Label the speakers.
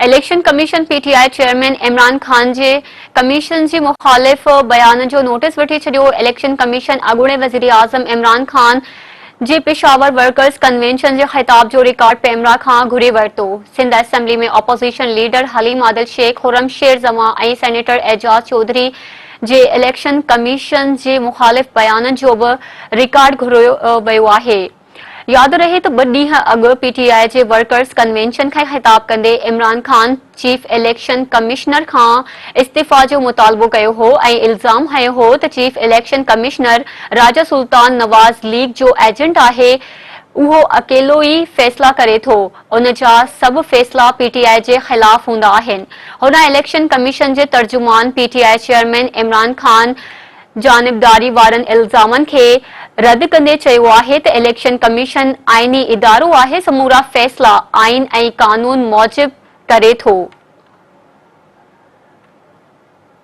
Speaker 1: Election commission PTI chairman Imran Khan जे commission जी मुखालिफ बयान जो नोटिस वठी छडियो। इलेक्शन कमीशन अॻूणे वज़ीर आज़म इमरान खान जे पेशावर वर्कर्स कन्वेंशन जे ख़िताब जो रिकॉर्ड पेमरा खां घुरे वरितो। सिंध असेंबली में ऑपोजिशन लीडर हलीम आदिल शेख, खुर्रम शेर जमा ऐं सेनेटर एजाज चौधरी जे इलेक्शन कमीशन जे मुखालिफ बयान जो भी रिकॉर्ड घुरियो वियो आहे। याद रहे तो 2 ॾींहं अॻु पीटीआई जे वर्कर्स कन्वेंशन खे ख़िताब कंदे Imran Khan chief election commissioner खां इस्तीफ़ा जो मुतालबो कयो हो ऐं इल्ज़ाम हयो हो त चीफ इलेक्शन कमिश्नर राजा सुल्तान नवाज़ लीग जो एजेंट आहे। उहो अकेलो ई फैसला करे थो। उन जा सब फैसला पीटीआई जे खिलाफ हूंदा आहिनि। हुन इलेक्शन कमीशन जे तर्जुमान पीटीआई चेयरमैन इमरान खान जानिबदारी वारनि इल्ज़ामनि खे रद्द कंदे चयो आहे त इलेक्शन कमीशन आईनी इदारो आहे, समूरा फैसला आइन ऐं कानून मूजिब करे थो।